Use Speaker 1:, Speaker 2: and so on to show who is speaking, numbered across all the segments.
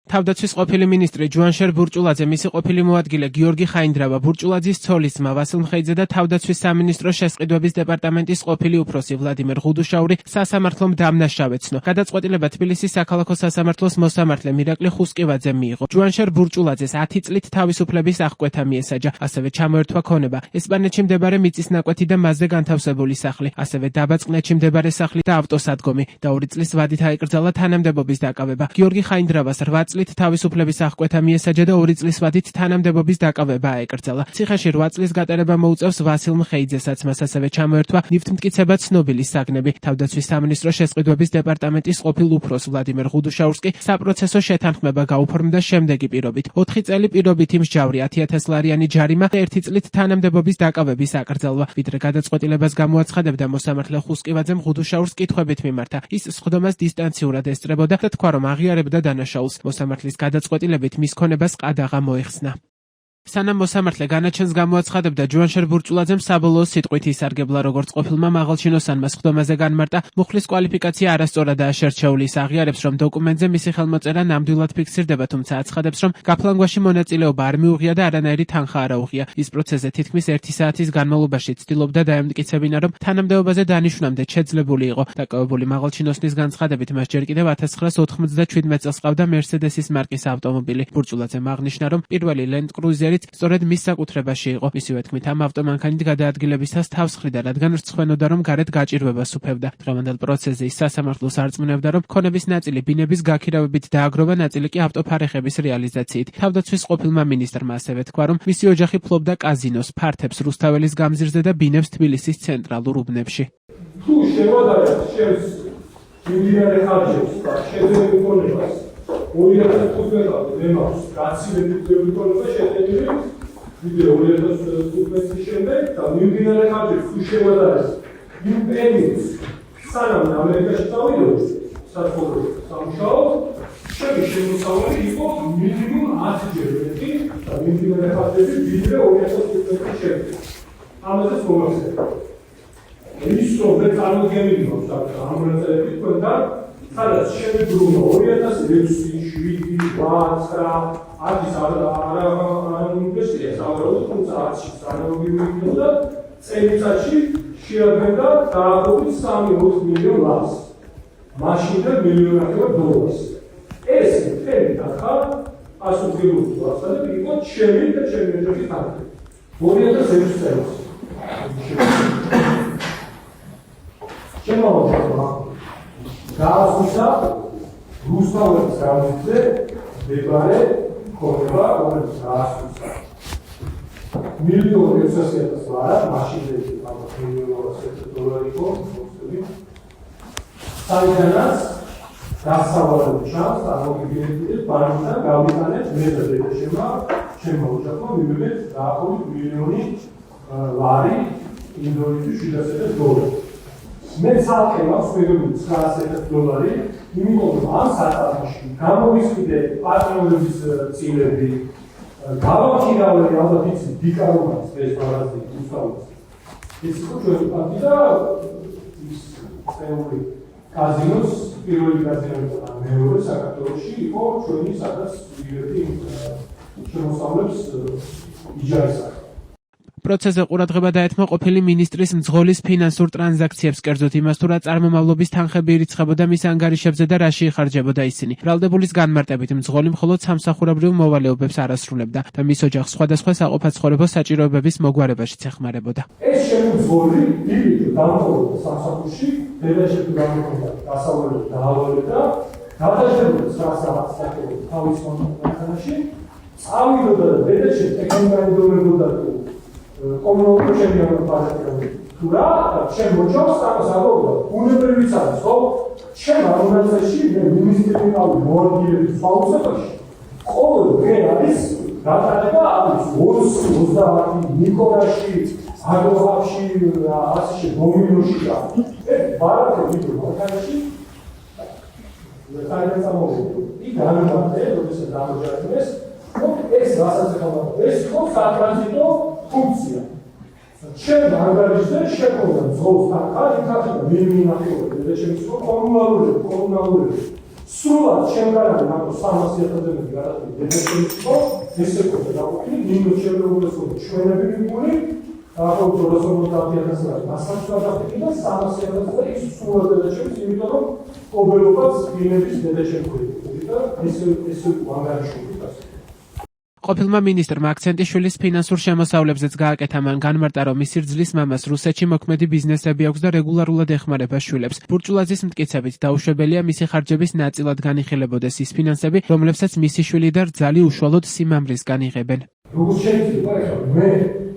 Speaker 1: თავდაცვის ყოფილი მინისტრი ჯუანშერ ბურჭულაძე, მისი ყოფილი მოადგილე გიორგი ხაინდრავა, ბურჭულაძის ცოლის ძმა ვასილ მხეიძე და თავდაცვის სამინისტროს შესყიდვების დეპარტამენტის ყოფილი უფროსი ვლადიმერ ღუდუშაური სასამართლომ დამნაშავეცნო. გადაწყვეტილება თბილისის საქალაქო სასამართლოს მოსამართლე მირაკლი ხუსკივაძემ მიიღო. ჯუანშერ ბურჭულაძეს 10 წლით თავისუფლების აღკვეთა მიესაჯა, ასევე ჩამოერთვა ქონება ესპანეთში მდებარე მიწისნაკვეთი და მასზე განთავსებული სახლი, ასევე დაბაწყნეთში მდებარე სახლი და ავტოსადგომი და 2 წლის ვადით აიკრძალა თანამდებობის დაკავება. გიორგი ხაინდრავას 8 წლით თავისუფლების აღკვეთა მიესაჯა და 2 წლის ვადით თანამდებობის დაკავება აეკრძალა. ციხეში 8 წლის გატარება მოუწევს ვასილ მხეიძესაც, მას ასევე ჩამოერთვა ნივთმტკიცება ცნობილის საგნები. თავდაცვის სამინისტროს შესყიდვების დეპარტამენტის ყოფილ უფროს ვლადიმერ ღუდუშაურს კი საპროცესო შეთანხმება გაუფორმდა შემდეგი პირობით: 4 წელი პირობითი მსჯავრი, 10,000 ლარიანი ჯარიმა და 1 წლით თანამდებობის დაკავების აკრძალვა. ვიდრე გადაწყვეტილებას გამოაცხადებდა მოსამართლე ხუსკივაძემ ღუდუშაურს კითხვებით მიმართა. ის სხდომას დისტანციურად ესწრებოდა და თქვა, რომ აღიარებდა დანაშაულს. მოსამართლის გადაწყვეტილებით მის ქონებას ყადაღა მოეხსნა. სანამ მოსამართლე განაჩენს გამოაცხადებდა, ჯუანშერ ბურჭულაძემ საბოლოო სიტყვით ისარგებლა, როგორც ყოფილმა მაღალჩინოსანმა სხდომაზე განმარტა, მუხლის კვალიფიკაცია არასწორადაა შერჩეული. ის აღიარებს, რომ დოკუმენტზე მისი ხელმოწერა ნამდვილად ფიქსირდება, თუმცა აცხადებს, რომ გაფლანგვაში მონაწილეობა არ მიუღია და არანაირი თანხა არ აუღია. ის პროცესზე თითქმის 1 საათის განმავლობაში ცდილობდა დაემტკიცებინა, რომ თანამდებობაზე დანიშვნამდე შეძლებული იყო. დაკავებული მაღალჩინოსნის განცხადებით, მას ჯერ კიდევ 1997 წელს ყავდა მერსედესის მარკის ავტომობილი. ბურჭულაძემ აღნიშნა, რომ პირველი Land Cruiser სწორედ მის საკუთრებაში იყო. მისივე თქმით, ამ ავტომანქანით გადაადგილებისას თავს ხრიდა, რადგან რცხვენოდა, რომ გარეთ გაჭირვებას უფევდა. დღევანდელ პროცესზე ის სასამართლოს არწმუნებდა, რომ ქონების ნაწილი ბინების გაქირავებით დააგროვა, ნაწილი კი ავტოფარეხების რეალიზაციით. თავდაცვის ყოფილმა მინისტრმა ასევე თქვა, რომ მისი ოჯახი ფლობდა კაზინოს, ფართებს რუსთაველის გამზირზე და ბინებს თბილისის ცენტრალურ უბნებში.
Speaker 2: თუ შევადარებთ შენს მიმდინარე ხარჯებს და შეძლებულ ქონებას 2015 მე მაქვს გაცილებით ქონება შეხედული ვიდეო 2015 წლის შემდეგ და მიმდინარე ხარჯებს თუ შევადარებთ იმ პერიოდს სანამ ამერიკაში წავიდოდი საცხოვრებლად სამუშაოდ ჩემი შემოსავალი იყო მინიმუმ 10-ჯერ მეტი და მიმდინარე ხარჯები ვიდრე 2015 წლის შემდეგ. ამაზეც მომახსენებთ. ის რომ მე წარმოგიდგენთ ამ მონაწილეებით თქვენთან სადაც შემიბრუნო 2006-7-8 უნივერსიტეტს ავადოთ, თუმცა 10-ში სანაოგიური და წელიწადში შეადგენდა დაახლოებით 3-4 მილიონ ლარს. მაშინდელ მილიონավոր დოლარს. ეს მთელი თანხა ასოცირებული ვასალები იყო ჩემი და ჩემი ოჯახის თანხა. 2006 წელს. შემოვაწყდა გაასვლა რუსთაველის გამზირზე მდებარე ქონება, რომელიც გაასვლა 1,600,000 ლარა, მაშინდელი $1,200,000 იყო მოსული. საიდანაც დასავლური ჩანს, წარმოგიდგენთ, ბანკიდან გავიტანეთ მე და დედაშემა, ჩემმა ოჯახმა მივიღეთ დაახლოებით $1,000,000 ლარი $700,000. მე ცალკე მაქვს მიღებული $900,000, იმიტომ რომ ამ საწარმოში გამოვისყიდე პარტნიორების წილები, გავაქირავე ალბათ იცი დიკარომანის ეს ბარაზი უსწავლეს. ეს იყო ჩვენი პარტი და ის წეული კაზინოს პირველი კაზინო და მეორე საქართველოში იყო ჩვენი სადაც ვიღებდი შემოსავლებს იჯარის სახით.
Speaker 1: პროცესზე ყურადღება დაეთმო ყოფილი მინისტრის მძღოლის ფინანსურ ტრანზაქციებს, კერძოდ იმას, თუ რა წარმომავლობის თანხები ირიცხებოდა მის ანგარიშებზე და რაში იხარჯებოდა ისინი. ბრალდებულის განმარტებით, მძღოლი მხოლოდ სამსახურებრივ მოვალეობებს არ ასრულებდა და მის ოჯახს სხვადასხვა საყოფაცხოვრებო საჭიროებების მოგვარებაშიც ეხმარებოდა.
Speaker 2: ეს შემოძღოლი დიდი დამხმარებდა სამსახურში, დედაშეფი გამოხდა დასავლური დაავადება, გადაჭერდა 9 საათს საკუთარ თავის მონახანაში, წავიდოდა და დედაშეფი ეკონომიკურობდა კომუნალური ჩემპიონატი პარტიები თუ რა ჩემ მოჭავს ამას აღობდა უნებრივიც არის ხო ჩემ ორგანიზაციაში მე მინისტრი ვიყავი მოადგილეების ფაუზებში ყოველ დღე არის დატანება არის 20-30 ნიკოლაში აგროჰავში ასში დომინოში და ეს ბარათი ვიდეო მოხალისში მე საერთოდ იქ გამოვიდა როდესაც დამოჯერდეს ეს რასაც ეხება ეს ხო სატრანზიტო ფუნქცია. ჩემ ანგარიშზე შექონდა მძღოლს თანხა, იქაც მინიმუმი და შემოსო კომუნალური სრულად შემგარალი მარტო 300,000 გადაწყვეტი დედაშენის იყო, ესე ყოლა დაყოფილი, მინუს შებრუნებულს ყოლა ჩვენები მიგული, დაახლოებით 250,000 მასაჩვენად დახტი და 300,000 ის სრულად დედაშენის, იმიტომ რომ ყოველობას ბინების დედაშენი ხვდები და ესე ვანგარიშობთ ასე.
Speaker 1: ყოფილმა მინისტრმა აქცენტიშვილის ფინანსურ შემოსავლებზეც გააკეთა, მან განმარტა, რომ მისი რძლის მამას რუსეთში მოქმედი ბიზნესები აქვს და რეგულარულად ეხმარება შვილებს. ბურჭულაძის მტკიცებით, დაუშვებელია მისი ხარჯების ნაწილად განიხილებოდეს ის ფინანსები, რომლებსაც მისი შვილი და რძალი უშუალოდ სიმამრისგან იღებენ.
Speaker 2: როგორც შეიძლება ახლა მე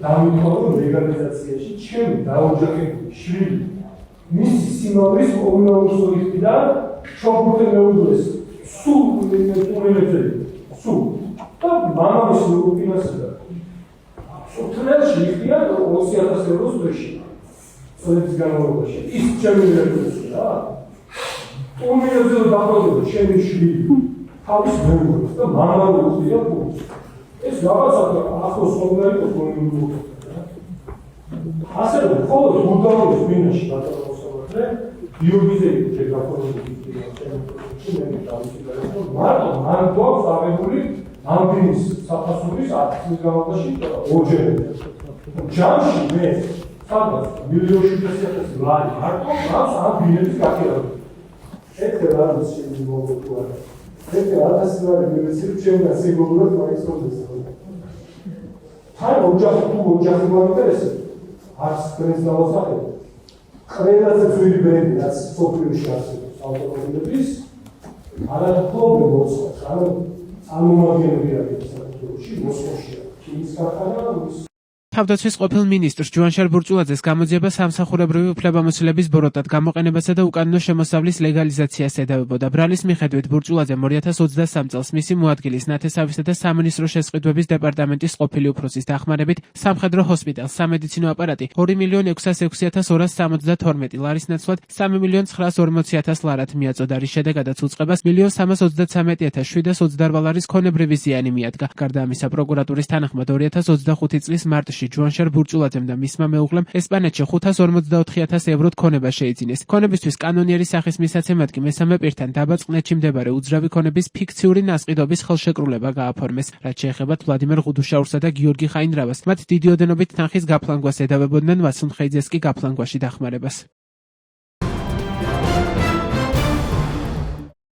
Speaker 2: დავიწყო ლეგალიზაციაში ჩემი დაოჯახებული შვილი მისი სიმამრის კომუნალურსოიდიდან ჩოგურთე მეუღლეს სულ ტურელებზე სულ და მამამის ფინანსები სულთნელში იქია 20,000 ევროს დღეში წლების განმავლობაში ის ჩემი რეგულაცია რა ტურელებზე დაყოლოდა ჩემი შვილი თავის მეუღლეს და მამამ უხდია ფულს ეს რაღაცა ახლოს უნდა იყოს გონიულობა ასე რომ ხოლმე გუნდაურის მინაში გადავასწავლე ბიოგიზები შეგაფორმებული მარტო მან გვაქვს აღებული ამბინის საფასურის 10 წლის განმავლობაში ორჯერ ჯამში მე სადაც 1,700,000 ლარი მარტო მას ამ ბინების გაქირავება ერთი არის შემიძლია მოგყვება ერთი 1000 ლარი მივეცილ ჩემს სიგურულად მაინც მომდეს თან ოჯახი მოინტერესებს არც დღეს დავასახელე ყველაზე ძვირი ბრენდი რაც სოფლიოში არსებობს ავტომობილების არა პრობლემა მოწყობს არა ამომადგენელი არის საქართველოში მოსკოვში ქიმიის ქარხანა
Speaker 1: თავდაცვის ყოფილ მინისტრს ჯუანშარ ბურჭულაძეს გამოძიება სამსახურებრივი უფლებამოსილების ბოროტად გამოყენებასა და უკანონო შემოსავლის ლეგალიზაციას ედავებოდა. ბრალის მიხედვით ბურჭულაძემ 2023 წელს მისი მოადგილის ნათესავისა და სამინისტრო შესყიდვების დეპარტამენტის ყოფილი უფროსის დახმარებით სამხედრო ჰოსპიტალს სამედიცინო აპარატი 2,606,472 ლარის ნაცვლად 3,940,000 ლარად მიაწოდა, რის შედეგადაც უწყებას 1,333,728 ლარის ქონებრივი ზიანი მიადგა. გარდა ამისა, პროკურატურის თანახმად 2025 წლის მარტში ჯუანშარ ბურჭულაძემ და მისმა მეუღლემ ესპანეთში 554,000 ევროთ ქონება შეიძინეს. ქონებისთვის კანონიერი სახის მისაცემად კი მესამე პირთან დაბაწყნეთში მდებარე უძრავი ქონების ფიქციური ნასყიდობის ხელშეკრულება გააფორმეს. რაც შეეხება ვლადიმერ ღუდუშაურსა და გიორგი ხაინდრავას, მათ დიდი ოდენობით თანხის გაფლანგვას ედავებოდნენ, ვასილ მხეიძეს კი გაფლანგვაში დახმარებას.